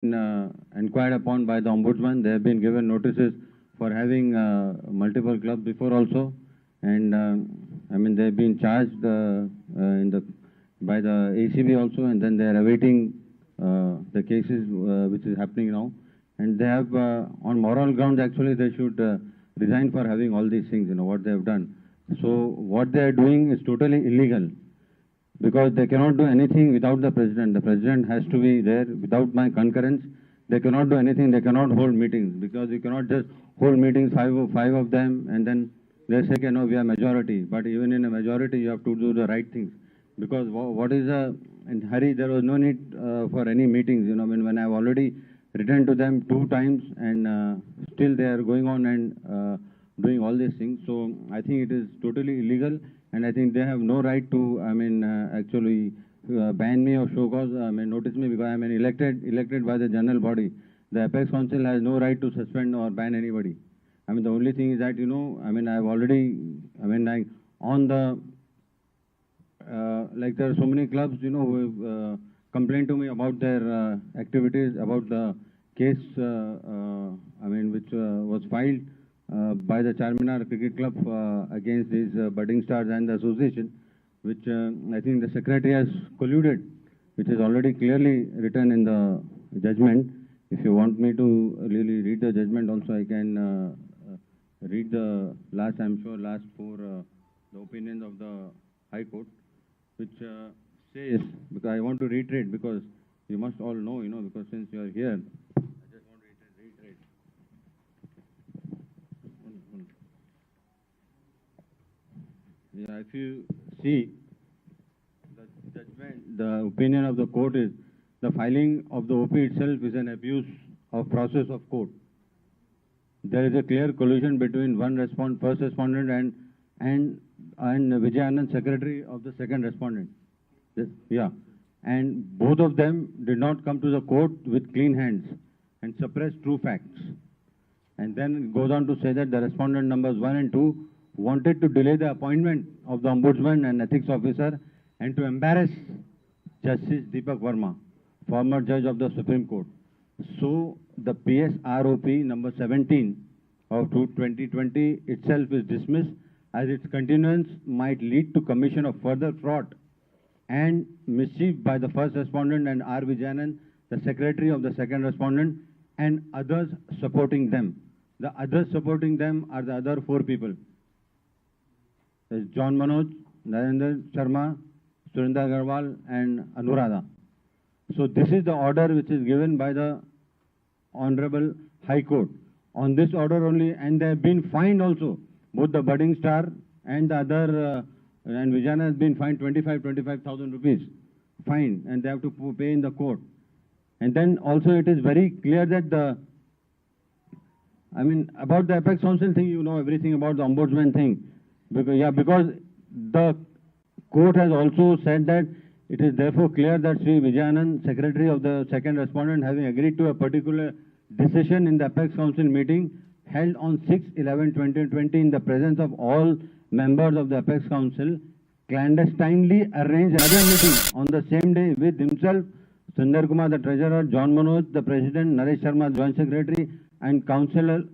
Inquired upon by the ombudsman. They have been given notices for having multiple clubs before also, and I mean they have been charged in the by the ACB also, and then they are awaiting the cases which is happening now. And they have on moral grounds actually they should resign for having all these things. You know what they have done. So what they are doing is totally illegal, because they cannot do anything without the president. The president has to be there. Without my concurrence, they cannot do anything. They cannot hold meetings, because you cannot just hold meetings, five of them, and then they say, no, we are majority. But even in a majority, you have to do the right things. Because what is in hurry, there was no need for any meetings. You know, when I have already written to them 2 times, and still they are going on and doing all these things. So I think it is totally illegal, and I think they have no right to, actually ban me or show cause, notice me, because I am elected by the general body. The Apex Council has no right to suspend or ban anybody. I mean, the only thing is that, you know, I mean, I have already, like on the, like there are so many clubs, you know, who have complained to me about their activities, about the case, which was filed by the Charminar Cricket Club against these budding stars and the association, which I think the secretary has colluded, which is already clearly written in the judgment. If you want me to really read the judgment also, I can read the last, I'm sure, last 4 the opinions of the High Court, which says, because I want to reiterate, because you must all know, you know, because since you are here, I just want to reiterate. Yeah, if you see the judgment, the opinion of the court is the filing of the OP itself is an abuse of process of court. There is a clear collusion between first respondent and Vijay Anand, secretary of the second respondent. Yeah, and both of them did not come to the court with clean hands and suppress true facts. And then it goes on to say that the respondent numbers 1 and 2 wanted to delay the appointment of the ombudsman and ethics officer and to embarrass Justice Deepak Verma, former judge of the Supreme Court. So the PSROP number 17 of 2020 itself is dismissed, as its continuance might lead to commission of further fraud and mischief by the first respondent and R. Vijayanan, the secretary of the second respondent, and others supporting them. The others supporting them are the other 4 people. There's John Manoj, Narendra Sharma, Surinder Agarwal, and Anuradha. So this is the order which is given by the Honorable High Court. On this order only, and they have been fined also, both the budding star and the other, and Vijayana has been fined 25,000 rupees, fine, and they have to pay in the court. And then also it is very clear that the, about the Apex Council thing, you know everything about the ombudsman thing. Because the court has also said that it is therefore clear that Sri Vijayanand, secretary of the second respondent, having agreed to a particular decision in the Apex Council meeting held on 6/11/2020 in the presence of all members of the Apex Council, clandestinely arranged another meeting on the same day with himself, Sundar Kumar, the treasurer, John Manoj, the president, Naresh Sharma, joint secretary, and councillor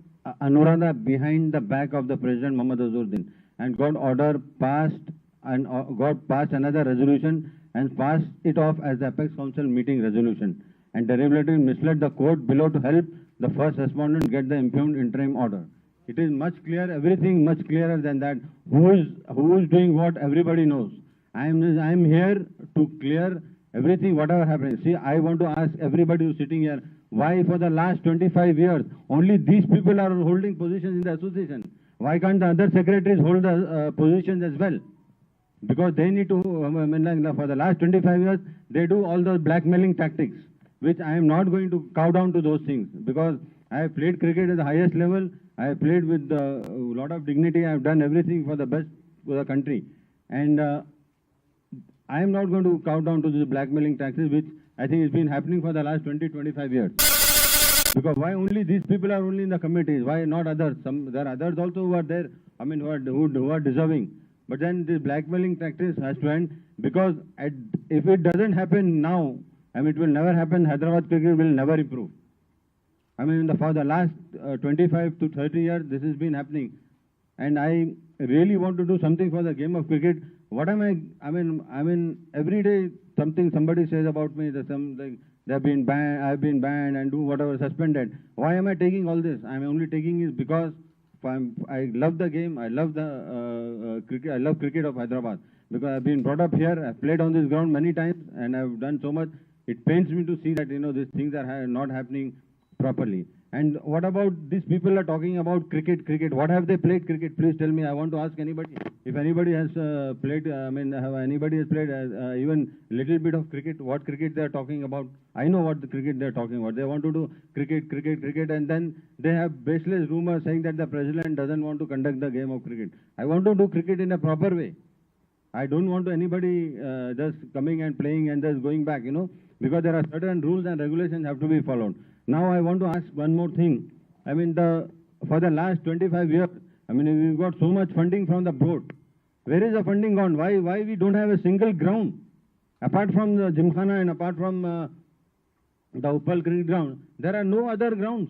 Anuradha behind the back of the president, Muhammad Azharuddin, and got order passed and got passed another resolution and passed it off as the Apex Council meeting resolution, and deliberately misled the court below to help the first respondent get the impugned interim order. It is much clear, everything much clearer than that. Who is doing what, everybody knows. I am here to clear everything, whatever happens. See, I want to ask everybody who's sitting here, why for the last 25 years, only these people are holding positions in the association? Why can't the other secretaries hold the positions as well? Because they need to, for the last 25 years, they do all those blackmailing tactics, which I am not going to cow down to those things, because I have played cricket at the highest level. I have played with a lot of dignity. I have done everything for the best for the country. And I am not going to cow down to these blackmailing tactics, which I think has been happening for the last 20-25 years. Because why only these people are only in the committees? Why not others? There are others also who are there, who are deserving. But then the blackmailing tactics has to end, because if it doesn't happen now, I mean, it will never happen. Hyderabad cricket will never improve. I mean, for the last 25 to 30 years, this has been happening. And I really want to do something for the game of cricket. What am I mean, every day somebody says about me that they've been banned, I've been banned and do whatever, suspended. Why am I taking all this? I'm only taking it because I love the game. I love the cricket. I love cricket of Hyderabad because I've been brought up here. I've played on this ground many times and I've done so much. It pains me to see that, these things are not happening properly. And what about these people are talking about cricket? What have they played cricket? Please tell me. I want to ask anybody. If anybody has played, have anybody has played even little bit of cricket, what cricket they are talking about? I know what the cricket they are talking about. They want to do cricket, and then they have baseless rumors saying that the president doesn't want to conduct the game of cricket. I want to do cricket in a proper way. I don't want anybody just coming and playing and just going back, because there are certain rules and regulations have to be followed. Now I want to ask one more thing. I mean, for the last 25 years, I mean, we've got so much funding from the board. Where is the funding gone? Why we don't have a single ground? Apart from the Gymkhana and apart from the Uppal cricket ground, there are no other grounds.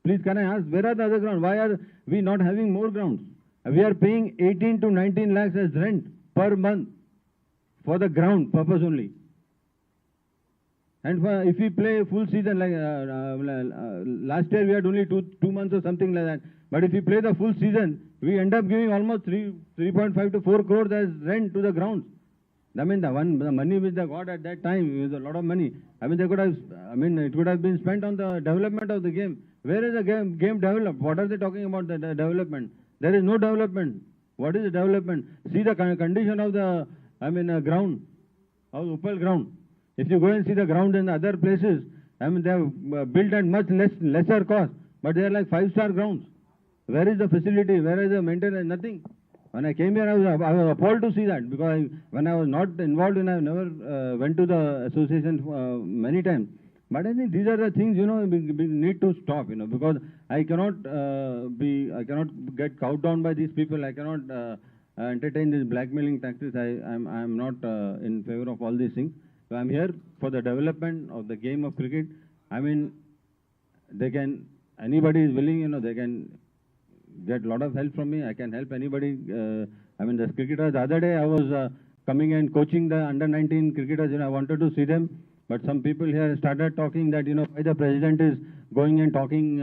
Please, can I ask, where are the other grounds? Why are we not having more grounds? We are paying 18 to 19 lakhs as rent per month for the ground purpose only. And if we play full season, like last year we had only two months or something like that. But if we play the full season, we end up giving almost 3.5 to 4 crores as rent to the grounds. I mean, the money which they got at that time was a lot of money. I mean, it could have been spent on the development of the game. Where is the game developed? What are they talking about the development? There is no development. What is the development? See the condition of the, ground, of the Uppal ground. If you go and see the ground in other places, I mean, they have built at much lesser cost, but they are like 5-star grounds. Where is the facility? Where is the maintenance? Nothing. When I came here, I was appalled to see that, because when I was not involved in, I never went to the association many times. But I think these are the things, we need to stop, because I cannot get cowed down by these people. I cannot entertain these blackmailing tactics. I am not in favor of all these things. So I'm here for the development of the game of cricket. I mean, anybody is willing, they can get a lot of help from me. I can help anybody. The cricketers, the other day I was coming and coaching the under-19 cricketers, I wanted to see them. But some people here started talking that, why the president is going and talking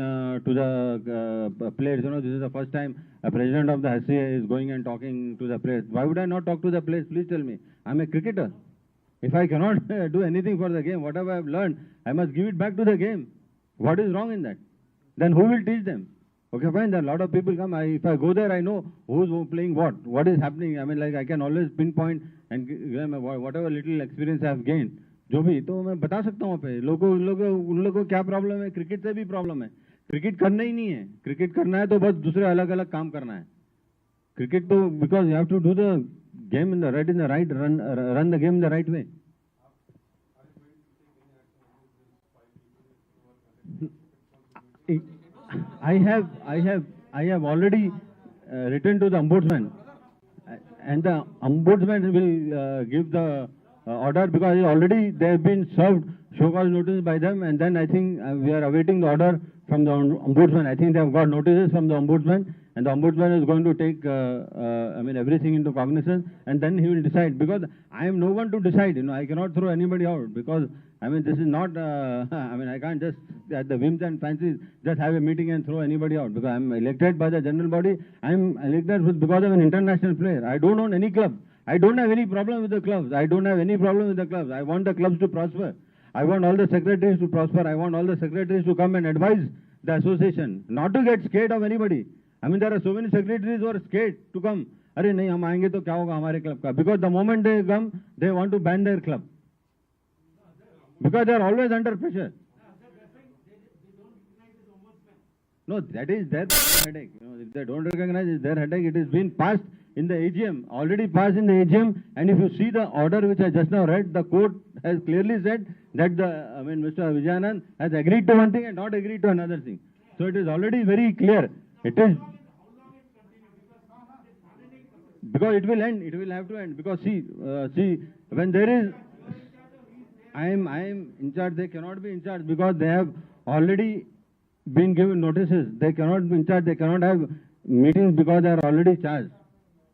to the players. This is the first time a president of the HCA is going and talking to the players. Why would I not talk to the players? Please tell me. I'm a cricketer. If I cannot do anything for the game, whatever I've learned, I must give it back to the game. What is wrong in that? Then who will teach them? Okay, fine, there are a lot of people come. If I go there, I know who's playing what is happening. I can always pinpoint and whatever little experience I have gained. जो भी तो मैं बता सकता हूँ पे उन लोगों को क्या प्रॉब्लम है, क्रिकेट से भी प्रॉब्लम है. क्रिकेट करना ही नहीं है. क्रिकेट करना है तो बस दूसरे अलग अलग काम करना है. क्रिकेट तो because you have to do the game in the right run the game in the right way. I have already written to the ombudsman, and the ombudsman will give the order, because they have been served show cause notice by them, and then I think we are awaiting the order from the ombudsman. I think they have got notices from the ombudsman, and the ombudsman is going to take everything into cognizance, and then he will decide, because I am no one to decide. I cannot throw anybody out, because this is not I can't just at the whims and fancies just have a meeting and throw anybody out, because I am elected by the general body. I am elected because of an international player. I don't own any club. I don't have any problem with the clubs. I want the clubs to prosper. I want all the secretaries to prosper. I want all the secretaries to come and advise the association, not to get scared of anybody. There are so many secretaries who are scared to come. अरे नहीं हम आएंगे तो क्या होगा हमारे club का? Because the moment they come, they want to ban their club. Because they are always under pressure. No, that is their headache. If they don't recognize it's their headache, it has been passed in the AGM, already passed in the AGM. And if you see the order which I just now read, the court has clearly said that Mr. Vijayanand has agreed to one thing and not agreed to another thing. So it is already very clear. It is because it will end. It will have to end, because see when there is. I am in charge. They cannot be in charge because they have already been given notices. They cannot be in charge. They cannot have meetings because they are already charged.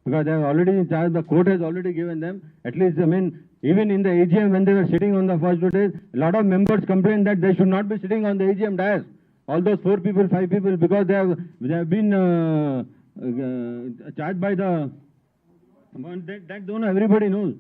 Because they are already in charge. The court has already given them. At least, I mean, even in the AGM when they were sitting on the first 2 days, a lot of members complained that they should not be sitting on the AGM dais. All those 4 people, 5 people, because they have been charged by the. That don't everybody knows.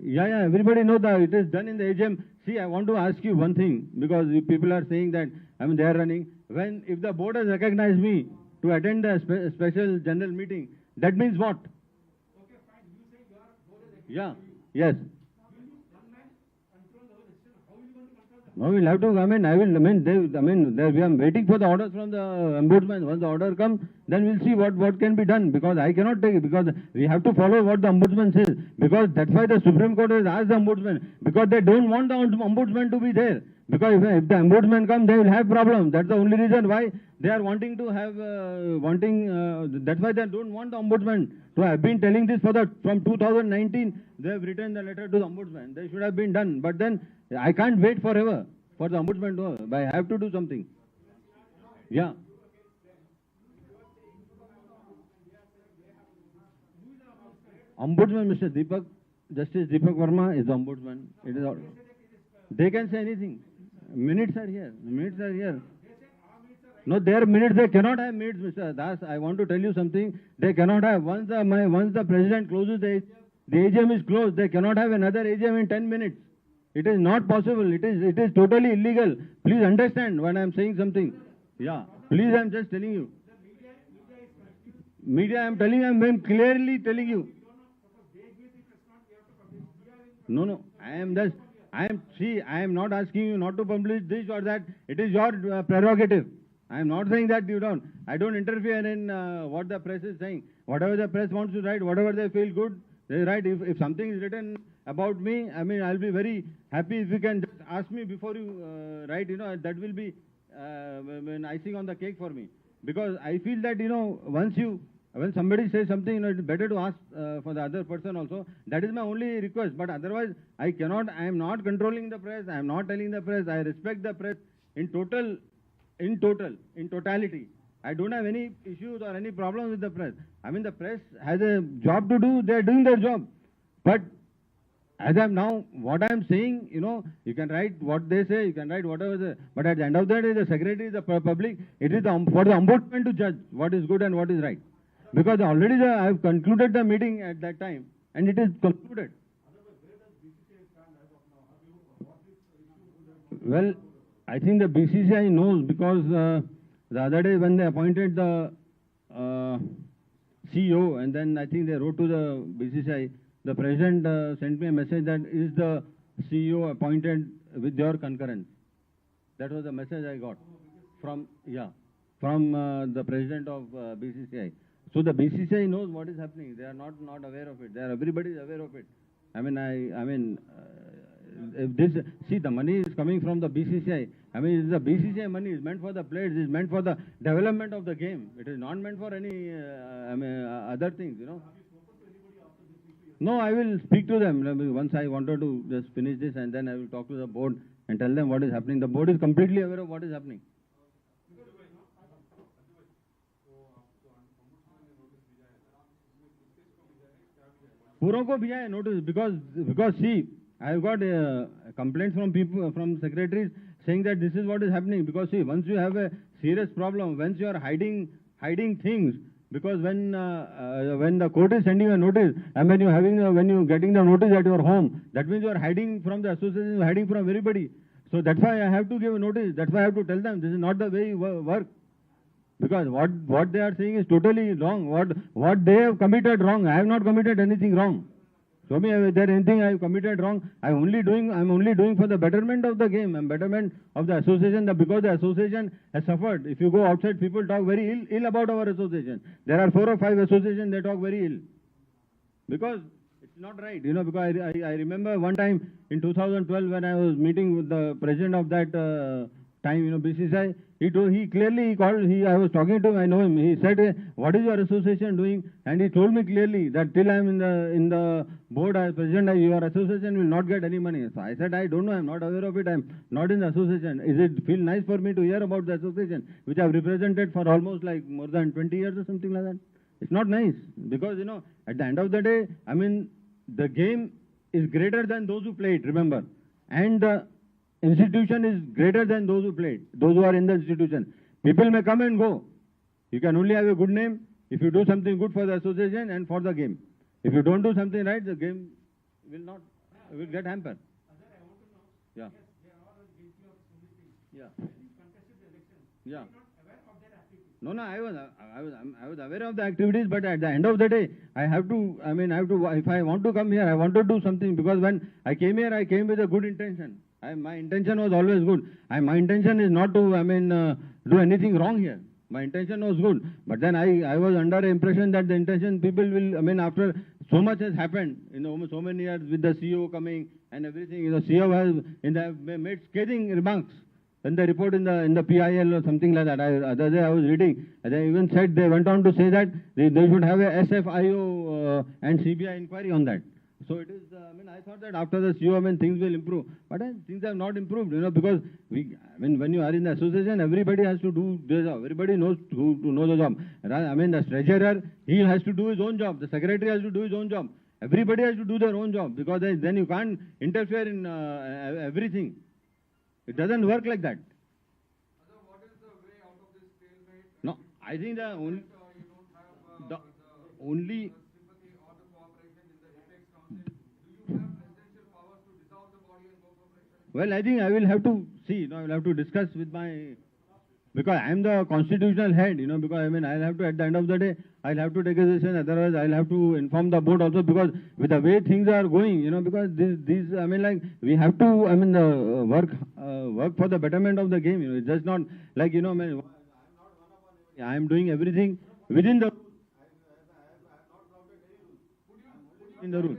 Yeah, everybody knows that it is done in the AGM. See, I want to ask you one thing, because people are saying that, I mean, they are running. If the board has recognized me to attend the special general meeting, that means what? Okay, fine. You say your board has recognized. Yeah, yes. Will you one man control the whole system? How will you going to control that? No, we'll have to, we are waiting for the orders from the ombudsman. Once the order comes, then we'll see what can be done, because I cannot take it, because we have to follow what the ombudsman says, because that's why the Supreme Court has asked the ombudsman, because they don't want the ombudsman to be there. Because if the ombudsman comes, they will have problems. That's the only reason why they are wanting to have, that's why they don't want the ombudsman. So I have been telling this from 2019, they have written the letter to the ombudsman. They should have been done. But then I can't wait forever for the ombudsman to, I have to do something. Yeah. Ombudsman, Mr. Deepak, Justice Deepak Verma is the ombudsman. It is all. They can say anything. Minutes are here. Minutes are here. No, their minutes, they cannot have minutes, Mr. Das. I want to tell you something. They cannot have. Once the president closes the AGM is closed, they cannot have another AGM in 10 minutes. It is not possible. It is totally illegal. Please understand when I am saying something. Yeah. Please, I am just telling you. Media, I am telling you, I am clearly telling you. No. I am not asking you not to publish this or that. It is your prerogative. I am not saying that you don't. I don't interfere in what the press is saying. Whatever the press wants to write, whatever they feel good, they write. If something is written about me, I mean, I'll be very happy if you can just ask me before you write. That will be an icing on the cake for me. Because I feel that, when somebody says something, it's better to ask for the other person also. That is my only request. But otherwise, I am not controlling the press. I am not telling the press. I respect the press in totality. I don't have any issues or any problems with the press. I mean, the press has a job to do. They are doing their job. But as I'm now, what I am saying, you can write what they say, you can write whatever they say. But at the end of the day, the secretary is the public. It is for the ombudsman to judge what is good and what is right. Because already I have concluded the meeting at that time, and it is concluded. Well, I think the BCCI knows, because the other day when they appointed the CEO, and then I think they wrote to the BCCI, the president sent me a message that is the CEO appointed with your concurrence. That was the message I got from the president of BCCI. So the BCCI knows what is happening. They are not aware of it. Everybody is aware of it. If the money is coming from the BCCI. The BCCI money is meant for the players. It is meant for the development of the game. It is not meant for any other things. No, I will speak to them. Once I wanted to just finish this, and then I will talk to the board and tell them what is happening. The board is completely aware of what is happening. पूरों को भेजा है notice, because see, I have got complaints from people, from secretaries, saying that this is what is happening. Because see, once you have a serious problem, once you are hiding things, because when the court is sending a notice, and when you getting the notice at your home, that means you are hiding from the association, you are hiding from everybody. So that's why I have to give a notice. That's why I have to tell them this is not the way you work. Because what they are saying is totally wrong. What they have committed wrong. I have not committed anything wrong. Show me if there is anything I have committed wrong. I'm only doing for the betterment of the game and betterment of the association. Because the association has suffered. If you go outside, people talk very ill about our association. There are 4 or 5 associations, they talk very ill. Because it's not right, because I remember one time in 2012 when I was meeting with the president of that time, BCCI, he clearly called, I was talking to him, I know him, he said, what is your association doing? And he told me clearly that till I am in the board as president, your association will not get any money. So I said, I don't know, I am not aware of it, I am not in the association. Is it feel nice for me to hear about the association, which I have represented for almost like more than 20 years or something like that? It's not nice, because, at the end of the day, the game is greater than those who play it, remember. And the institution is greater than those who play it, those who are in the institution. People may come and go. You can only have a good name if you do something good for the association and for the game. If you don't do something right, the game will get hampered. Yeah. Yeah. Yeah. No, I was aware of the activities, but at the end of the day, if I want to come here, I want to do something, because when I came here, I came with a good intention. My intention was always good. My intention is not to, do anything wrong here. My intention was good. But then I was under the impression that the intention people will, after so much has happened, so many years with the CEO coming and everything, CEO has made scathing remarks. When they report in the PIL or something like that, other day I was reading, they even said, they went on to say that they should have a SFIO and CBI inquiry on that. So it is, I thought that after the CEO, things will improve. But things have not improved, because when you are in the association, everybody has to do their job. Everybody knows to know the job. The treasurer, he has to do his own job. The secretary has to do his own job. Everybody has to do their own job, because then you can't interfere in everything. It doesn't work like that. What is the way out of this stalemate? No, I think the only sympathy or the cooperation in the Apex Council. Do you have presidential powers to dissolve the body and go for president? Well, I think I will have to see. I will have to discuss with because I am the constitutional head. Because I'll have to, at the end of the day, I'll have to take a decision. Otherwise, I'll have to inform the board also, because with the way things are going, because we have to, work for the betterment of the game. It's just not like, I am doing everything within the in the rule.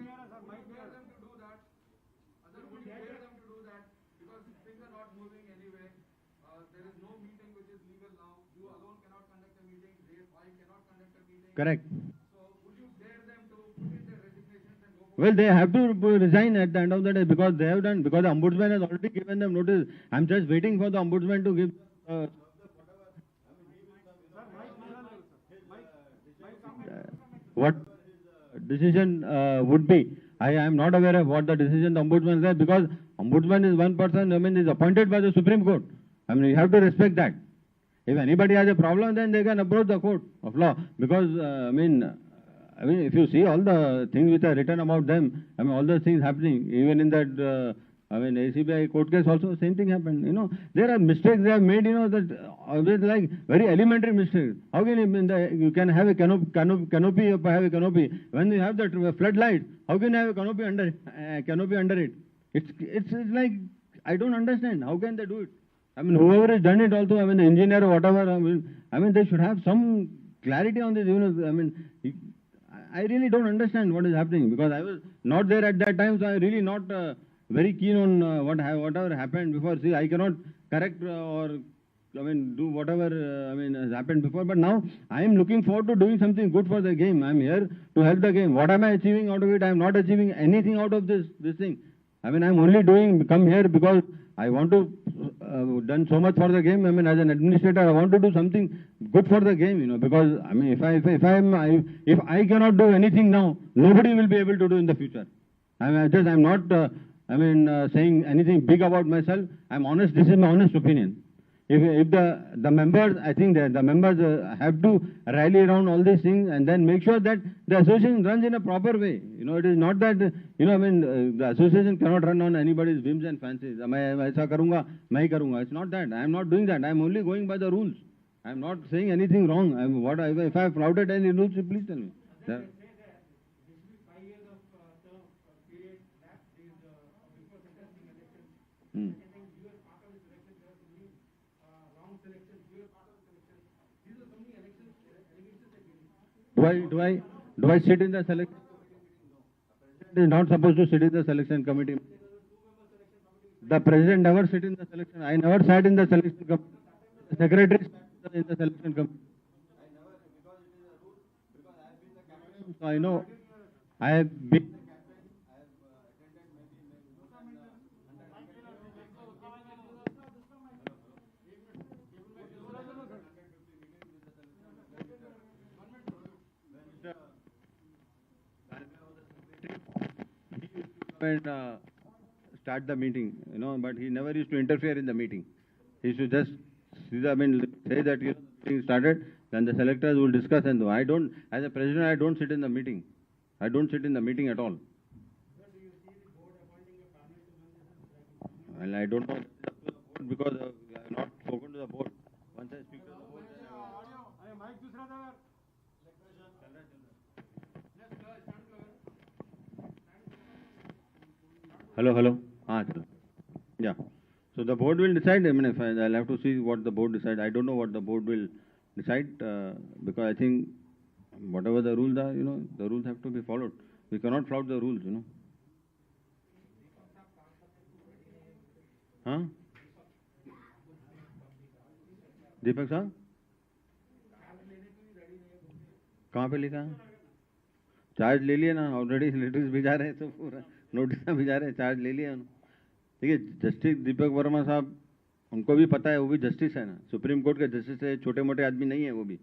Correct. So would you dare them to put in their resignations and go for? Well, they have to resign at the end of the day, because they have done, because the ombudsman has already given them notice. I'm just waiting for the ombudsman to give what decision would be. I am not aware of what the decision the ombudsman said, because ombudsman is one person, is appointed by the Supreme Court. You have to respect that. If anybody has a problem, then they can approach the court of law, because if you see all the things which are written about them, all the things happening, even in that ACBI court case also, same thing happened. There are mistakes they have made, that always like very elementary mistakes. How can you can have a canopy, have a canopy. When you have that floodlight, how can you have a canopy under it? It's like, I don't understand. How can they do it? Whoever has done it also, the engineer or whatever, they should have some clarity on this. I really don't understand what is happening, because I was not there at that time, so I really not very keen on whatever happened before. See, I cannot correct or do whatever has happened before. But now I am looking forward to doing something good for the game. I am here to help the game. What am I achieving out of it? I am not achieving anything out of this thing. I am only come here because I want to done so much for the game. As an administrator, I want to do something good for the game. Because if I cannot do anything now, nobody will be able to do in the future. I'm not saying anything big about myself. I'm honest. This is my honest opinion. If the members, I think the members have to rally around all these things and then make sure that the association runs in a proper way. It is not that, the association cannot run on anybody's whims and fancies. It's not that. I am not doing that. I am only going by the rules. I am not saying anything wrong. If I have flouted any rules, please tell me. Yeah. Do I sit in the selection? President is not supposed to sit in the selection committee. The president never sit in the selection. I never sat in the selection committee. The secretary sat in the selection committee. I never, because it is a rule, because I have been the captain, so I know. I have been the captain. I have attended maybe more than and start the meeting, you know, but he never used to interfere in the meeting. He used to just, I mean, say that, you know, the meeting started, then the selectors will discuss and do. I don't, as a president, I don't sit in the meeting. I don't sit in the meeting at all. Well, I don't know because I have not spoken to the board. Once I speak to the board, then I will. Hello, hello. Yeah. So the board will decide. I mean, if I'll have to see what the board decide. I don't know what the board will decide because I think whatever the rules are, you know, the rules have to be followed. We cannot flout the rules, you know. हाँ दीपक साहब कहाँ पे लिखा? Charge ले लिया ना, already letters भिजा रहे हैं, तो पूरा नोटिस भिजा रहे हैं, चार्ज ले लिया। देखिए जस्टिस दीपक वर्मा साहब, उनको भी पता है, वो भी जस्टिस है ना, सुप्रीम कोर्ट के जस्टिस है, छोटे मोटे आदमी नहीं है वो भी,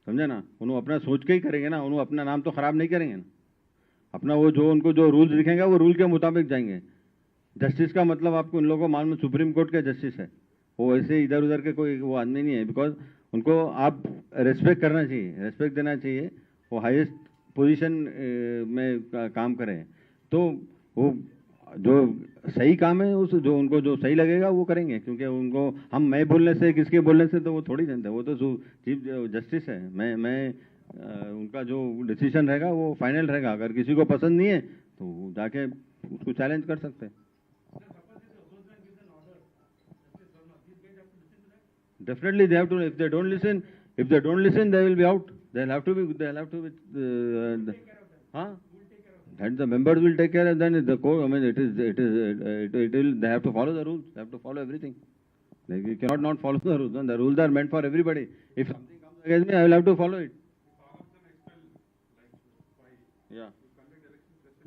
समझे ना। उन्होंने अपना सोच के ही करेंगे ना, उन्होंने अपना नाम तो खराब नहीं करेंगे ना। अपना वो जो उनको जो रूल्स दिखेंगे वो रूल के मुताबिक जाएंगे। जस्टिस का मतलब आपको इन लोगों को मालूम, सुप्रीम कोर्ट के जस्टिस है, वो ऐसे इधर उधर के कोई वो आदमी नहीं है। बिकॉज उनको आप रेस्पेक्ट करना चाहिए, रेस्पेक्ट देना चाहिए। वो हाईएस्ट पोजीशन में काम करें, तो वो जो सही काम है उस जो उनको जो सही लगेगा वो करेंगे। क्योंकि उनको मैं बोलने से, किसके बोलने से तो वो थोड़ी जानते हैं, वो तो चीफ जस्टिस है। मैं उनका जो डिसीजन रहेगा वो फाइनल रहेगा। अगर किसी को पसंद नहीं है तो जाके उसको चैलेंज कर सकते हैं। Definitely they have to. If they don't listen, they will be out. They'll have to be. And the members will take care. And then the court. I mean, it will. They have to follow the rules. They have to follow everything. You cannot not follow the rules. The rules are meant for everybody. If something comes against me, I will have to follow it. Yeah.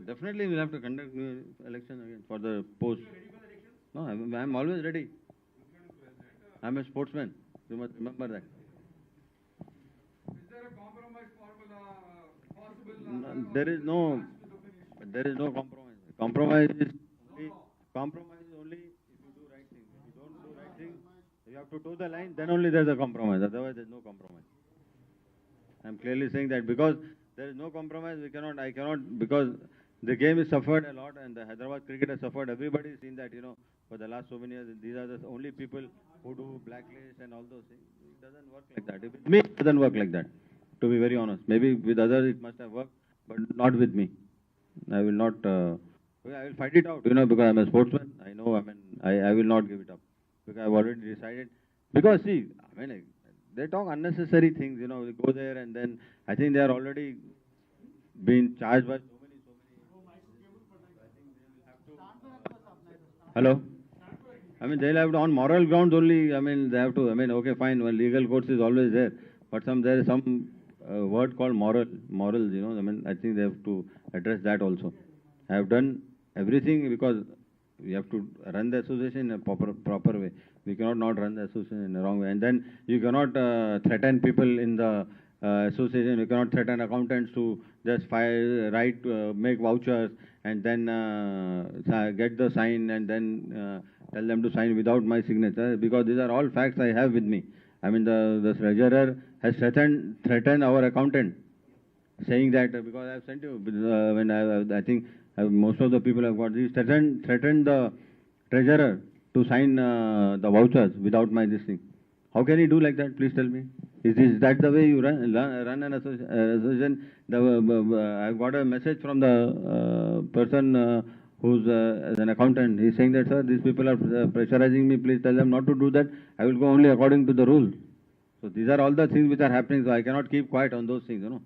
Definitely, we'll have to conduct election again for the post. No, I'm always ready. I'm a sportsman. You must remember that. Is there a compromise formula possible? There is no compromise. Compromise is only if you do right thing. If you don't do right thing, you have to toe the line. Then only there's a compromise. Otherwise, there's no compromise. I'm clearly saying that because there is no compromise. I cannot because the game has suffered a lot, and the Hyderabad cricket has suffered. Everybody has seen that, you know, for the last so many years. These are the only people who do blacklist and all those things. It doesn't work like that. With me, it doesn't work like that, to be very honest. Maybe with others it must have worked, but not with me. I will not, I will fight it out, you know, because I'm a sportsman. I know, I mean, I will not give it up. Because I've already decided. Because see, I mean, they talk unnecessary things, you know, they go there and then I think they are already being charged by so many. Hello? I mean, they'll have to, on moral grounds only, I mean, they have to, I mean, okay, fine, well, legal courts is always there, but there is some word called morals, you know, I mean, I think they have to address that also. I have done everything because we have to run the association in a proper way. We cannot not run the association in a wrong way. And then you cannot threaten people in the association. You cannot threaten accountants to just make vouchers and then get the sign and then tell them to sign without my signature, because these are all facts I have with me. I mean, the treasurer has threatened our accountant, saying that because I have sent you, when I think most of the people have got these, threatened the treasurer to sign the vouchers without my this thing. How can he do like that? Please tell me. Is that the way you run an association? I've got a message from the person who's an accountant. He's saying that, sir, these people are pressurizing me. Please tell them not to do that. I will go only according to the rules. So these are all the things which are happening. So I cannot keep quiet on those things, you know,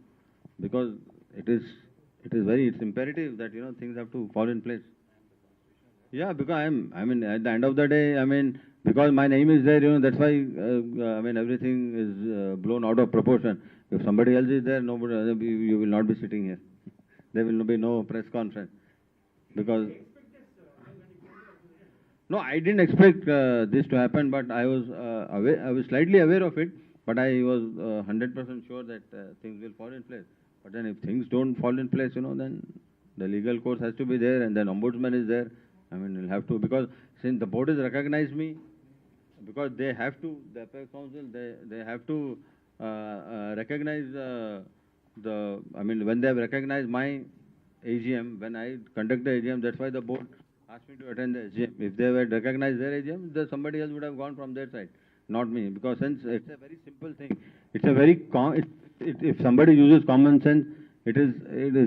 because it's imperative that, you know, things have to fall in place. Yeah, because I mean, at the end of the day, I mean, because my name is there, that's why, I mean, everything is blown out of proportion. If somebody else is there, nobody, you will not be sitting here. There will be no press conference. Because, no, I didn't expect this to happen, but I was I was slightly aware of it, but I was 100% sure that things will fall in place. But then if things don't fall in place, then the legal course has to be there, and then ombudsman is there. I mean, we'll have to, because since the board has recognized me, because they have to, the Apex Council, they have to recognize I mean, when they have recognized my AGM, when I conduct the AGM, that's why the board asked me to attend the AGM. If they had recognized their AGM, then somebody else would have gone from their side, not me. Because since it's a very simple thing, it's a very, if somebody uses common sense, it is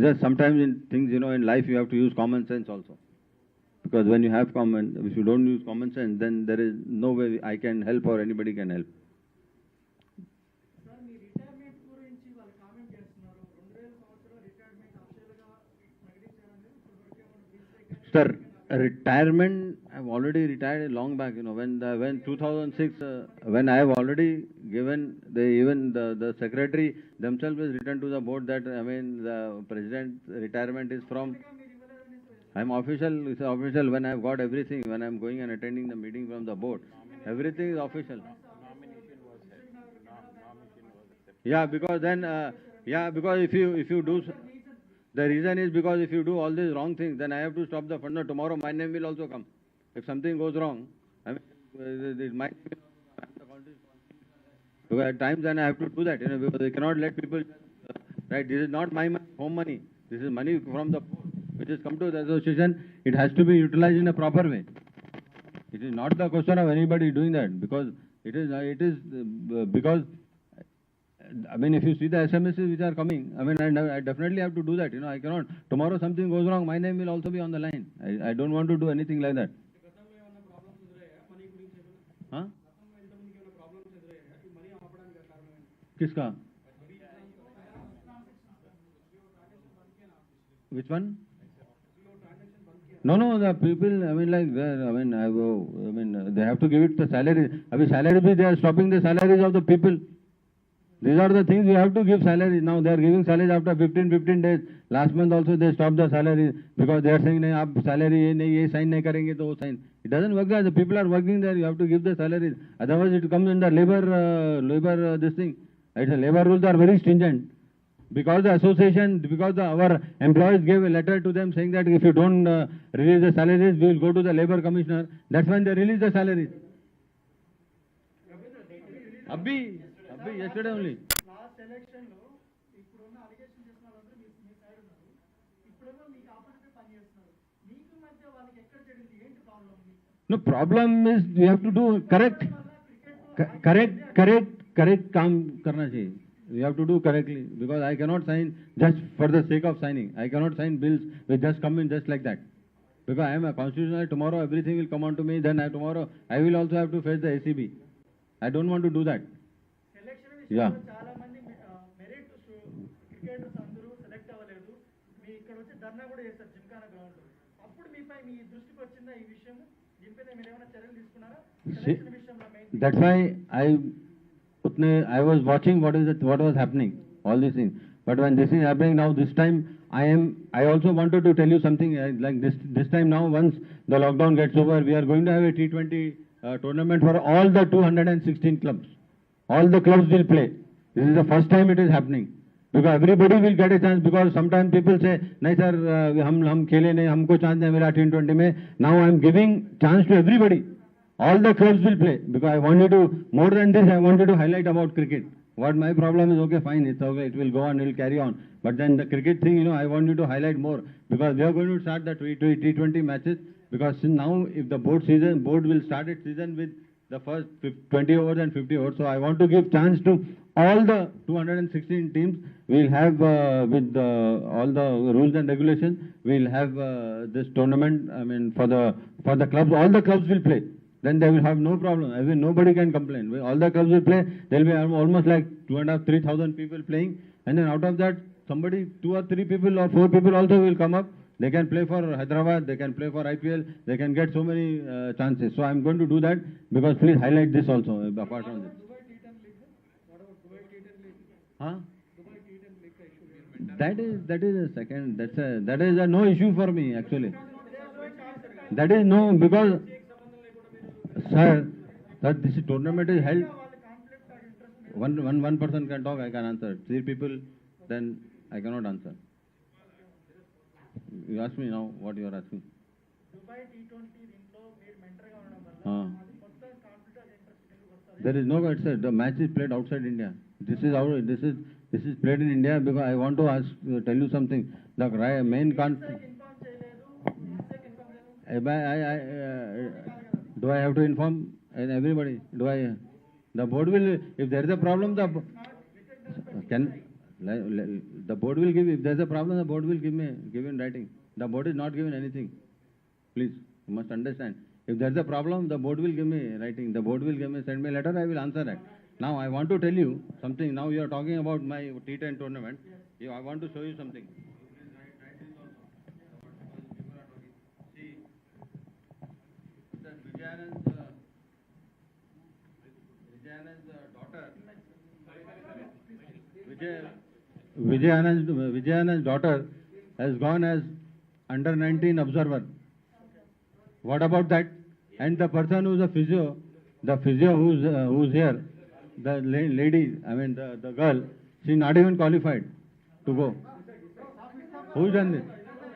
just sometimes in things, in life you have to use common sense also. Because when you have if you don't use common sense, then there is no way I can help or anybody can help. Sir, retirement, I've already retired long back, when 2006, when I have already given, even the secretary themselves has written to the board that, I mean, the president's retirement is from, I'm official, it's official when I've got everything, when I'm going and attending the meeting from the board, everything is official. Yeah, because then, because if you do, the reason is because if you do all these wrong things, then I have to stop the fund. No, tomorrow my name will also come. If something goes wrong, I mean, it might be because at times then I have to do that, because they cannot let people, right? This is not my money, home money. This is money from the board, which has come to the association. It has to be utilized in a proper way. It is not the question of anybody doing that, because because, I mean, if you see the SMSs which are coming, I mean, I definitely have to do that. I cannot. Tomorrow something goes wrong, my name will also be on the line. I don't want to do anything like that. Huh? Kiska? Which one? No, the people, I mean, they have to give it the salary. I mean, salary, they are stopping the salaries of the people. These are the things we have to give salaries. Now they are giving salaries after 15 days. Last month also they stopped the salary because they are saying, nahi, aap salary ye sign nahi karenge to wo sign. It doesn't work there. The people are working there. You have to give the salaries. Otherwise it comes in the labor this thing. It's a labor rules are very stringent. Because the association, our employees gave a letter to them saying that if you don't release the salaries, we will go to the labor commissioner. That's when they release the salaries. Abhi, yesterday only. Last election lo ippudunna allegation chesina vallandaru me side ఉన్నారు ఇప్పుడేమో మీకు opposite పని చేస్తున్నారు మీకు మధ్య వాళ్ళకి ఎక్కడ చెడింది ఏంటి problem No, problem is we have to do correct काम करना चाहिए. We have to do correctly, because I cannot sign just for the sake of signing. I cannot sign bills which just come in just like that. Because I am a constitutional, tomorrow everything will come on to me, then tomorrow I will also have to face the ACB. I don't want to do that. Yeah. చాలా మంది merit cricketers అందరూ select అవ్వలేదు. మీ ఇక్కడ వచ్చి ధర్నా కూడా చేస్తారు Gymkhana ground లో. అప్పుడు మీపై మీ దృష్టికి వచ్చిందా ఈ విషయం? దీనిపై మీరు ఏమైనా చర్యలు తీసుకున్నారా? సెలక్షన్ విషయంలో main. That's why I was watching what was happening, all these things. But when this is happening now, this time I also wanted to tell you something like this time now, once the lockdown gets over, we are going to have a T20 tournament for all the 216 clubs. All the clubs will play. This is the first time it is happening. Because everybody will get a chance, because sometimes people say, nahi sir, hum khele nahi, humko chance nahi mila T20 mein. Now I am giving chance to everybody. All the clubs will play, because I wanted to, more than this, I wanted to highlight about cricket. What my problem is, okay, fine, it's okay, it will go on, it will carry on. But then the cricket thing, I want you to highlight more, because we are going to start the T20 matches, because now if the board will start its season with the first 20 overs and 50 overs. So I want to give chance to all the 216 teams. We'll have with all the rules and regulations, we'll have this tournament. I mean, for the clubs, all the clubs will play. Then they will have no problem. I mean, nobody can complain. All the clubs will play. There will be almost like 2,500-3,000 people playing, and then out of that, somebody, 2 or 3 people or 4 people also will come up They can play for Hyderabad, they can play for IPL, they can get so many chances. So I'm going to do that because please highlight this also apart from this. Dubai T10 League, what about Dubai T10 League? Huh? Dubai T10 League issue. That is a second. That is a no issue for me actually. They are doing cards. That is no because sir, this tournament is held. వాళ్ళ conflict of interest మీద One person can talk, I can answer. Three people, then I cannot answer. You ask me now what you are asking. Dubai T20 దీంట్లో మీరు mentor గా ఉండడం వల్ల Ah. అది మొత్తం conflict of interest కిందకి వస్తుంది. There is no, it's the match is played outside India. This is played in India because I want to ask, tell you something. The main inform చేయలేదు, inform చేయలేదు. do I have to inform everybody? The board will, if there is a problem, the board will give, if there is a problem, the board will give in writing. The board is not given anything. Please, you must understand. If there is a problem, the board will give me writing. The board will send me a letter, I will answer that. Now, I want to tell you something. Now, you are talking about my T10 tournament. I want to show you something. See, Vijayanand's daughter, Vijayanand's daughter has gone as under 19 observer. What about that? And the person who is a physio, the physio who's here, the lady, I mean the girl, she not even qualified to go. Who's done this?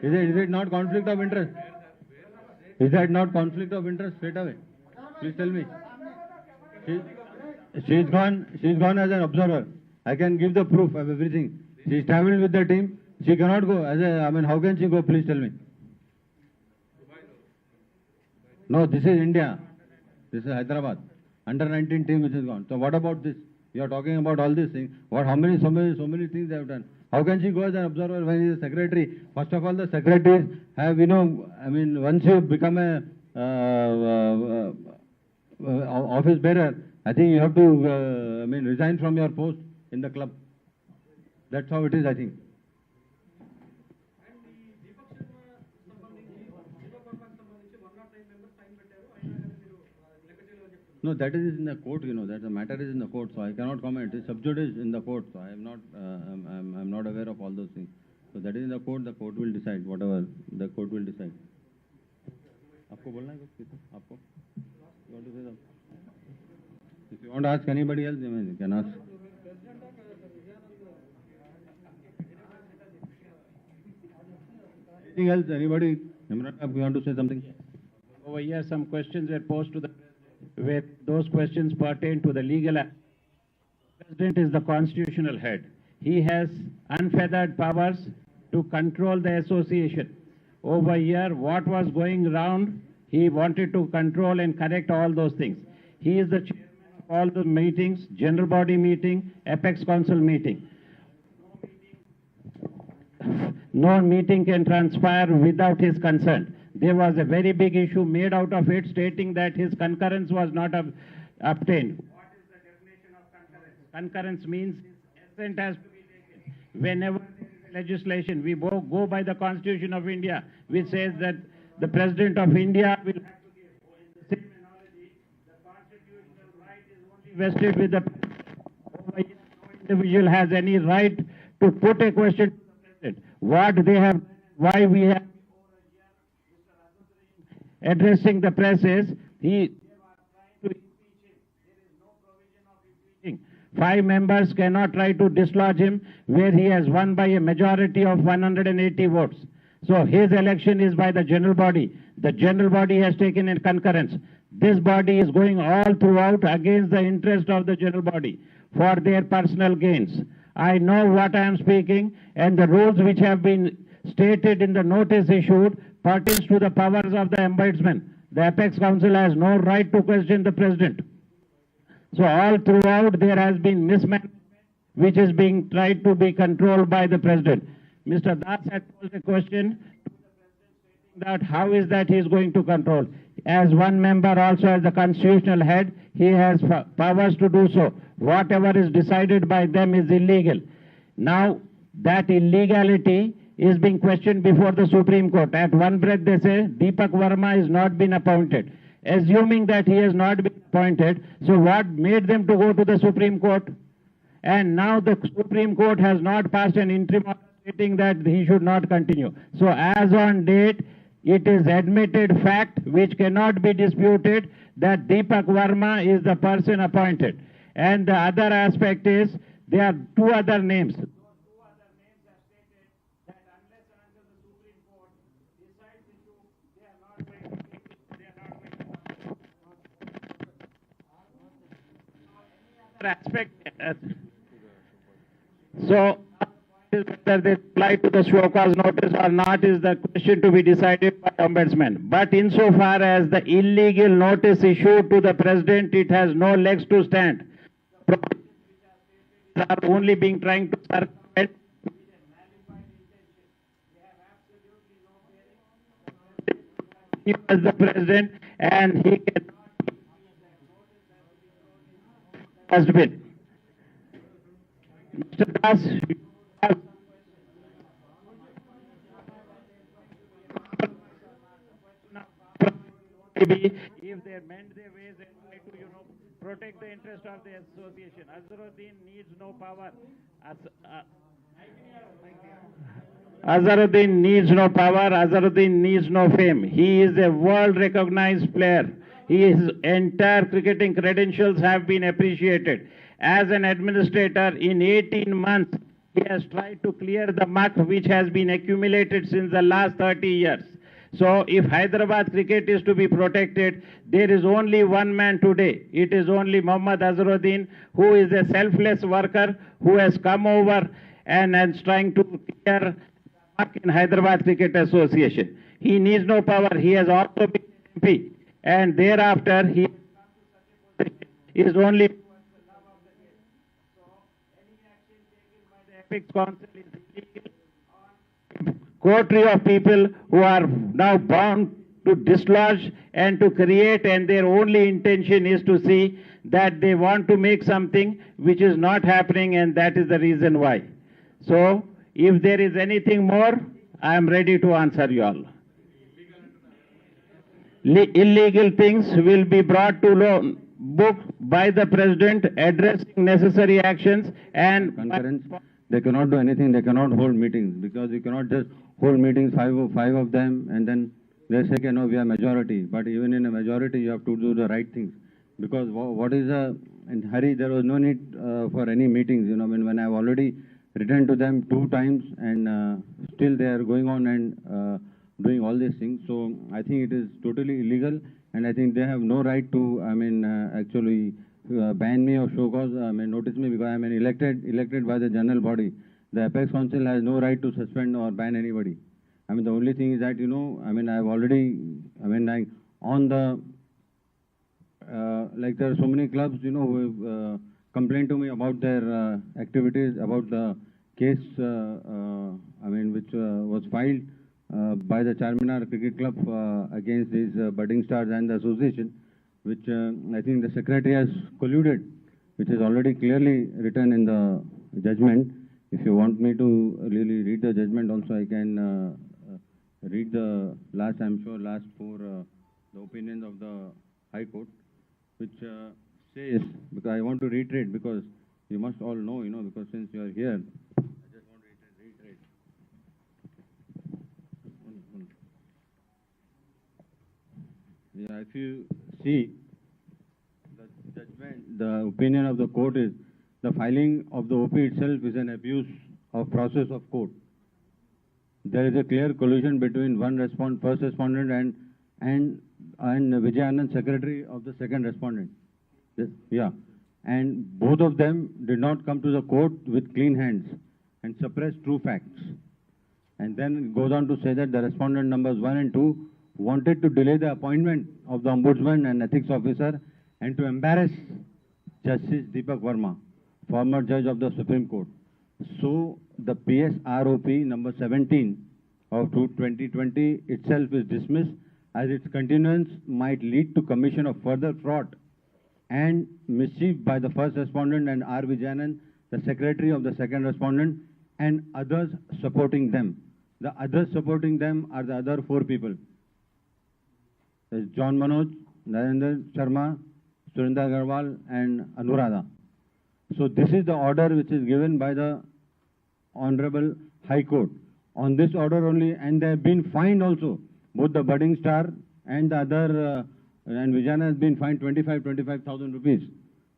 Is it not conflict of interest? Is that not conflict of interest straight away? Please tell me. She's gone as an observer. I can give the proof of everything. She's traveled with the team. She cannot go how can she go? Please tell me. No, this is India. This is Hyderabad. Under 19 team which is gone. So what about this? You are talking about all these things. So many things they have done. How can she go as an observer when he is a secretary? First of all, the secretaries have, once you become a office bearer, I think you have to, resign from your post in the club. That's how it is, I think. And ఈ దీపక్ శర్మ సంబంధించి దీపక్ వర్మకు సంబంధించి 109 members sign పెట్టారు. అయినా కానీ మీరు లెక్క చేయలేదని చెప్తున్నారు. No, that is in the court, that the matter is in the court, so I cannot comment. It's subjudice in the court, so I am not, I'm not aware of all those things. So that is in the court will decide, whatever the court will decide. आपको बोलना है कुछ किसी? आपको? You want to say something? If you want to ask anybody else, you can ask. Anything else? Anybody? Imran, you want to say something? Over here, some questions were posed to the President, where those questions pertain to the legal. The President is the constitutional head. He has unfeathered powers to control the association. Over here, what was going round, he wanted to control and correct all those things. He is the chairman of all the meetings, general body meeting, Apex Council meeting. No meeting can transpire without his consent. There was a very big issue made out of it, stating that his concurrence was not obtained. What is the definition of concurrence? Concurrence means his assent has to be taken. Whenever there is a legislation, we go by the Constitution of India, which says that the President of India will have to give. In the same analogy, the constitutional right is only vested with the President. No individual has any right to put a question to the President. What they have, why we have addressing the press is, they were trying to impeach him. There is no provision of impeaching. 5 members cannot try to dislodge him where he has won by a majority of 180 votes. So his election is by the general body. The general body has taken in concurrence. This body is going all throughout against the interest of the general body for their personal gains. I know what I am speaking, and the rules which have been stated in the notice issued pertains to the powers of the ombudsman. The Apex Council has no right to question the President. So all throughout there has been mismanagement which is being tried to be controlled by the President. Mr. Das had posed a question to the President stating that how is that he is going to control. As one member also as the constitutional head, he has powers to do so. Whatever is decided by them is illegal. Now that illegality is being questioned before the Supreme Court. At one breath they say Deepak Verma has not been appointed. Assuming that he has not been appointed, so what made them to go to the Supreme Court? And now the Supreme Court has not passed an interim order stating that he should not continue. So as on date, it is admitted fact which cannot be disputed that Deepak Verma is the person appointed. And the other aspect is there are two other names. Those two other names have stated that unless and until the Supreme Court decides issue, they are not going to take it, they are not going to any other aspect. So whether they apply to the show cause notice or not is the question to be decided by Ombudsman. But insofar as the illegal notice issued to the President, it has no legs to stand. Are only being trying to circumvent as the President, and he cannot has been. Mr. Das, you have maybe if they amend their ways and try to, protect the interest of the association. Azharuddin needs no power. Azharuddin needs no power. Azharuddin needs no fame. He is a world-recognized player. His entire cricketing credentials have been appreciated. As an administrator, in 18 months, he has tried to clear the muck which has been accumulated since the last 30 years. So if Hyderabad cricket is to be protected, there is only one man today. It is only Mohammad Azharuddin, who is a selfless worker, who has come over and is trying to clear the muck in Hyderabad Cricket Association. He needs no power. He has also been MP. And thereafter, he is only Council is illegal. Coterie of people who are now bound to dislodge and to create, and their only intention is to see that they want to make something which is not happening, and that is the reason why. So, if there is anything more, I am ready to answer you all. Illegal things will be brought to book by the President, addressing necessary actions and concurrence. They cannot do anything. They cannot hold meetings because you cannot just hold meetings, five of them, and then they say, no, we are majority. But even in a majority, you have to do the right things. Because what is in hurry, there was no need for any meetings. When I have already written to them 2 times, and still they are going on and doing all these things. So I think it is totally illegal, and I think they have no right to, actually ban me or show cause, notice me, because I am elected by the general body. The Apex Council has no right to suspend or ban anybody. The only thing is that, I have already, like on the, like there are so many clubs, who have complained to me about their activities, about the case, which was filed by the Charminar Cricket Club against these budding stars and the association, which I think the secretary has colluded, which is already clearly written in the judgment. If you want me to really read the judgment also, I can read the last 4 the opinions of the High Court, which says, because I want to reiterate, because you must all know, because since you are here, I just want to reiterate. Yeah, if you see the judgment, the opinion of the court is the filing of the OP itself is an abuse of process of court. There is a clear collusion between first respondent and Vijay Anand, secretary of the second respondent. Yeah, and both of them did not come to the court with clean hands and suppress true facts. And then it goes on to say that the respondent numbers 1 and 2 wanted to delay the appointment of the Ombudsman and Ethics Officer and to embarrass Justice Deepak Verma, former judge of the Supreme Court. So the PSROP number 17 of 2020 itself is dismissed, as its continuance might lead to commission of further fraud and mischief by the first respondent and R. Vijayanan, the secretary of the second respondent, and others supporting them. The others supporting them are the other 4 people. There's John Manoj, Narendra Sharma, Surinder Agarwal and Anuradha. So this is the order which is given by the Honorable High Court. On this order only, and they have been fined also. Both the budding star and the other, and Vijayana has been fined 25,000 rupees.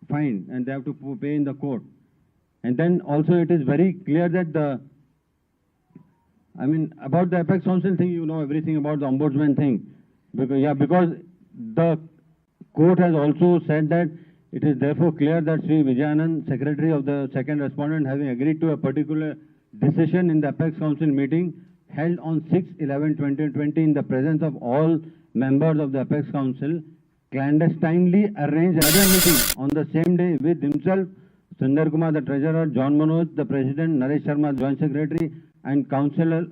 Fine, and they have to pay in the court. And then also it is very clear that about the Apex Council thing, you know everything about the Ombudsman thing. Because the court has also said that it is therefore clear that Sri Vijayanand, Secretary of the second respondent, having agreed to a particular decision in the Apex Council meeting held on 6/11/2020 in the presence of all members of the Apex Council, clandestinely arranged another meeting on the same day with himself, Sundar Kumar, the treasurer, John Manoj, the president, Naresh Sharma, joint secretary, and councillor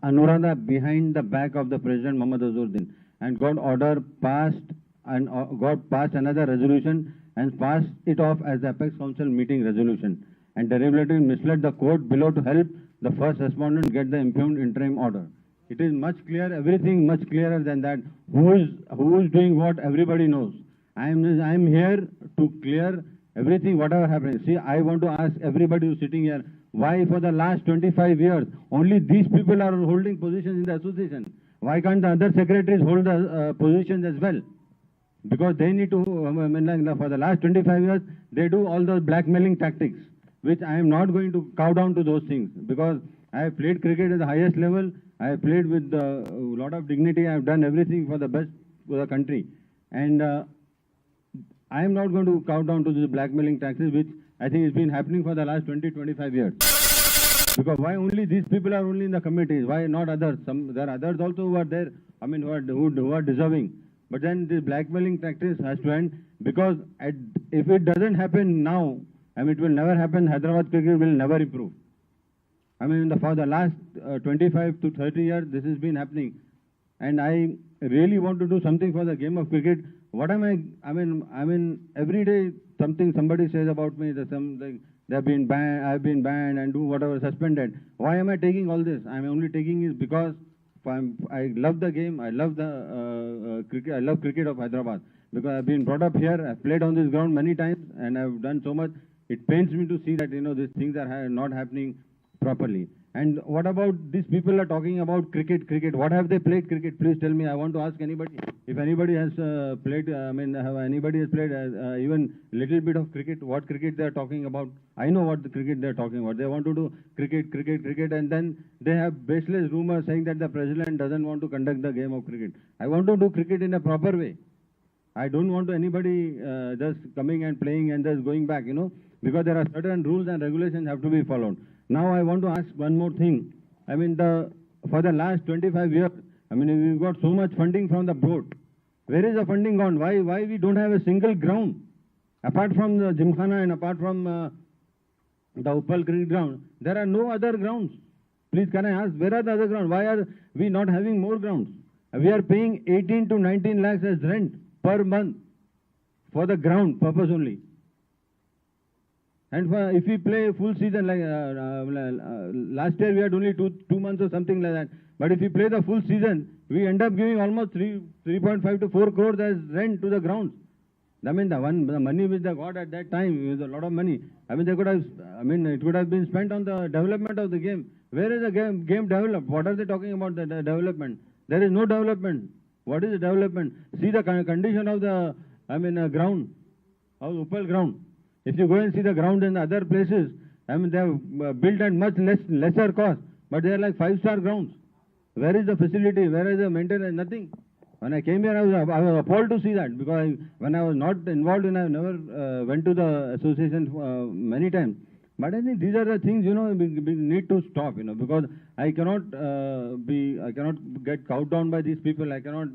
Anuradha behind the back of the president, Mohammad Azharuddin, and got order passed and got passed another resolution and passed it off as the Apex Council meeting resolution, and deliberately misled the court below to help the first respondent get the impugned interim order. It is much clear, everything much clearer than that. Who is doing what, everybody knows. I am here to clear everything, whatever happens. See, I want to ask everybody who's sitting here, why for the last 25 years, only these people are holding positions in the association? Why can't the other secretaries hold the positions as well? Because they need to, for the last 25 years, they do all those blackmailing tactics, which I am not going to cow down to those things, because I have played cricket at the highest level. I have played with a lot of dignity. I have done everything for the best for the country. And I am not going to cow down to these blackmailing tactics, which I think has been happening for the last 20-25 years. Because why only these people are only in the committees? Why not others? There are others also who are there, who are deserving. But then the blackmailing tactics has to end, because if it doesn't happen now, it will never happen. Hyderabad cricket will never improve. For the last 25 to 30 years, this has been happening. And I really want to do something for the game of cricket. What am every day somebody says about me that they have been banned, I have been banned and do whatever, suspended. Why am I taking all this? I am only taking it because I love the game. I love the cricket. I love cricket of Hyderabad, because I have been brought up here. I have played on this ground many times, and I have done so much. It pains me to see that these things are not happening properly. And what about these people are talking about cricket? What have they played cricket? Please tell me. I want to ask anybody. If anybody has played, anybody has played even little bit of cricket, what cricket they are talking about? I know what the cricket they are talking about. They want to do cricket, and then they have baseless rumors saying that the president doesn't want to conduct the game of cricket. I want to do cricket in a proper way. I don't want anybody just coming and playing and just going back, because there are certain rules and regulations have to be followed. Now I want to ask one more thing. For the last 25 years, we've got so much funding from the board. Where is the funding gone? Why we don't have a single ground? Apart from the Gymkhana and apart from the Uppal cricket ground, there are no other grounds. Please, can I ask, where are the other grounds? Why are we not having more grounds? We are paying 18 to 19 lakhs as rent per month for the ground purpose only. And if we play full season, like last year we had only two months or something like that. But if we play the full season, we end up giving almost 3.5 to 4 crores as rent to the grounds. The money which they got at that time was a lot of money. They could have, it could have been spent on the development of the game. Where is the game developed? What are they talking about the development? There is no development. What is the development? See the condition of the, ground, of Uppal ground. If you go and see the ground in other places, they have built at much lesser cost, but they are like 5-star grounds. Where is the facility? Where is the maintenance? Nothing. When I came here, I was appalled to see that, because when I was not involved in, I never went to the association many times. But I think these are the things, we need to stop, because I cannot get cowed down by these people. I cannot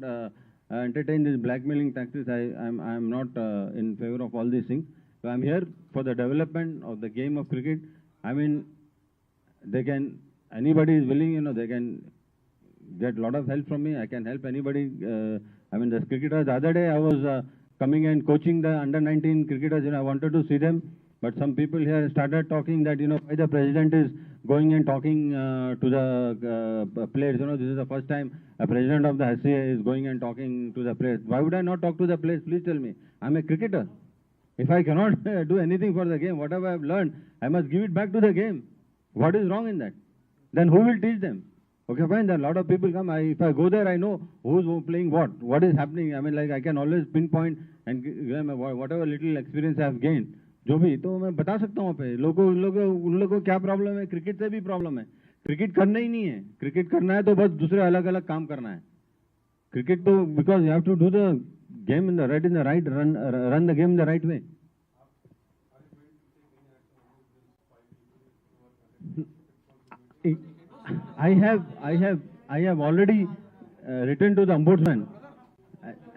entertain these blackmailing tactics. I am not in favor of all these things. So I'm here for the development of the game of cricket. Anybody is willing, they can get a lot of help from me. I can help anybody. The cricketers, the other day I was coming and coaching the under-19 cricketers, I wanted to see them. But some people here started talking that, why the president is going and talking to the players. This is the first time a president of the HCA is going and talking to the players. Why would I not talk to the players? Please tell me. I'm a cricketer. If I cannot do anything for the game, whatever I've learned, I must give it back to the game. What is wrong in that? Then who will teach them? Okay, fine, there are a lot of people come. If I go there, I know who's playing what is happening. I mean, like, I can always pinpoint and give them whatever little experience I have gained. जो भी तो मैं बता सकता हूँ पे उन लोगों को क्या प्रॉब्लम है. क्रिकेट से भी प्रॉब्लम है. क्रिकेट करना ही नहीं है. क्रिकेट करना है तो बस दूसरे अलग अलग काम करना है. क्रिकेट तो because you have to do the game in the right run the game in the right way. I have already written to the ombudsman,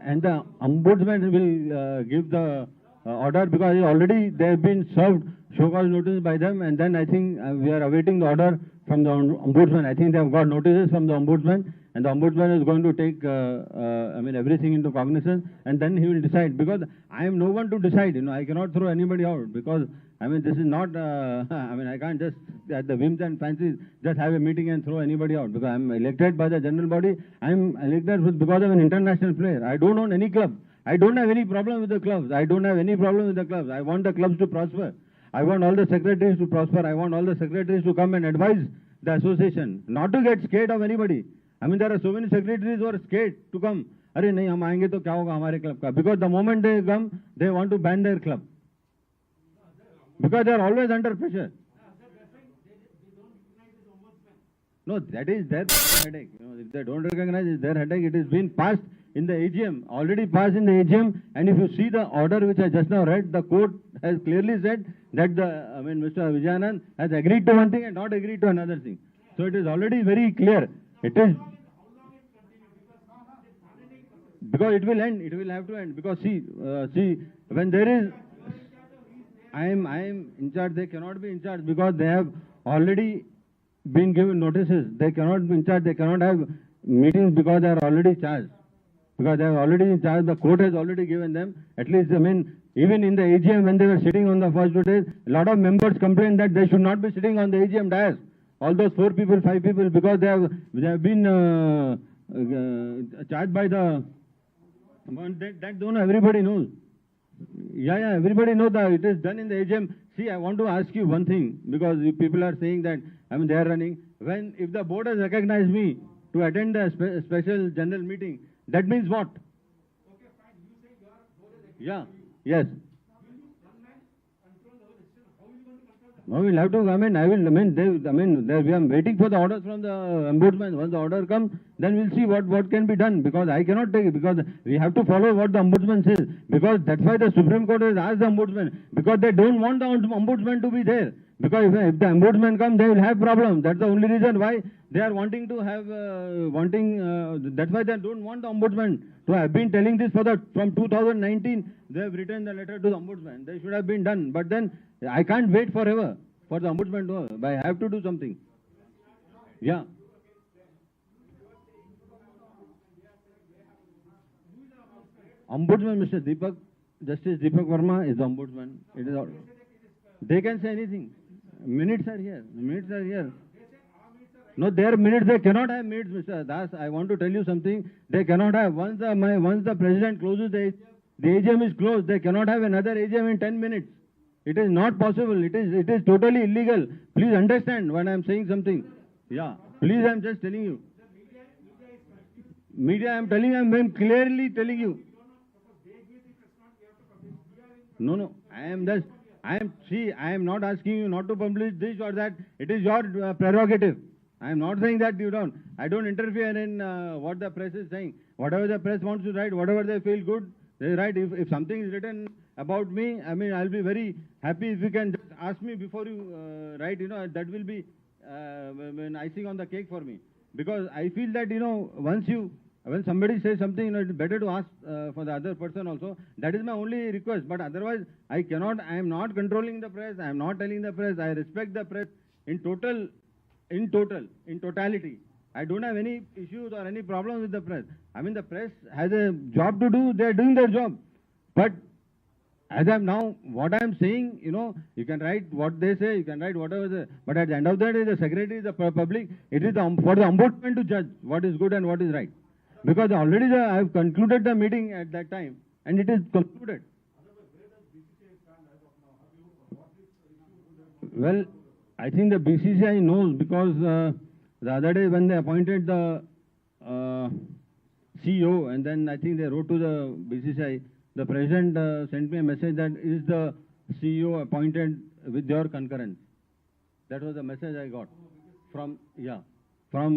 and the ombudsman will give the order, because already they have been served show cause notice by them, and then I think we are awaiting the order from the ombudsman. I think they have got notices from the ombudsman, and the ombudsman is going to take everything into cognizance, and then he will decide, because I am no one to decide. I cannot throw anybody out, because this is not, I can't just, at the whims and fancies, just have a meeting and throw anybody out, because I am elected by the general body. I am elected because of an international player. I don't own any club. I don't have any problem with the clubs. I don't have any problem with the clubs. I want the clubs to prosper. I want all the secretaries to prosper. I want all the secretaries to come and advise the association, not to get scared of anybody. There are so many secretaries who are scared to come. Arey nahi, hum aayenge to kya hoga hamare club ka? Because the moment they come, they want to ban their club. Because they are always under pressure. No, that is their headache. If they don't recognize, it's their headache. It has been passed in the AGM, already passed in the AGM, and if you see the order which I just now read, the court has clearly said that Mr. Vijayanand has agreed to one thing and not agreed to another thing. So it is already very clear. It is, because it will end. It will have to end. Because see, when there is, I am in charge. They cannot be in charge because they have already been given notices. They cannot be in charge. They cannot have meetings because they are already charged. Because they are already in charge. The court has already given them. At least, even in the AGM when they were sitting on the first 2 days, a lot of members complained that they should not be sitting on the AGM dais. All those 4 people, 5 people, because they have been charged by the. That don't know, everybody knows. Yeah, everybody knows that it is done in the AGM. See, I want to ask you one thing, because people are saying that, they are running. If the board has recognized me to attend a special general meeting, that means what? Okay, fine. You say your board is against Yeah, yes. Will you one man control the whole system? How are you going to control that? No, we'll have to, we are waiting for the orders from the ombudsman. Once the order comes, then we'll see what can be done, because I cannot take it, because we have to follow what the ombudsman says, because that's why the Supreme Court has asked the ombudsman, because they don't want the ombudsman to be there. Because if the ombudsman comes, they will have problems. That's the only reason why they are wanting to have, that's why they don't want the ombudsman to have been telling this from 2019. They have written the letter to the ombudsman. They should have been done. But then I can't wait forever for the ombudsman to, I have to do something. Yeah. Ombudsman, Mr. Deepak, Justice Deepak Verma is the ombudsman. It is all. They can say anything. Minutes are here. Minutes are here. No, their minutes, they cannot have minutes, Mr. Das. I want to tell you something. They cannot have. Once the president closes the AGM is closed, they cannot have another AGM in 10 minutes. It is not possible. It is totally illegal. Please understand when I am saying something. Yeah. Please, I am just telling you. Media, I am telling you, I am clearly telling you. No. I am not asking you not to publish this or that. It is your prerogative. I am not saying that you don't. I don't interfere in what the press is saying. Whatever the press wants to write, whatever they feel good, they write. If something is written about me, I'll be very happy if you can just ask me before you write. That will be icing on the cake for me. Because I feel that, when somebody says something, it's better to ask for the other person also. That is my only request. But otherwise, I am not controlling the press. I am not telling the press. I respect the press in totality. I don't have any issues or any problems with the press. The press has a job to do. They are doing their job. But as I'm now, what I'm saying, you know, you can write what they say, you can write whatever they, but at the end of the day, the secretary is the public, it is for the ombudsman to judge what is good and what is right. Because already I have concluded the meeting at that time, and it is concluded. Well, I think the BCCI knows, because the other day when they appointed the CEO, and then I think they wrote to the BCCI, the president sent me a message that is the CEO appointed with your concurrence. That was the message I got from, yeah.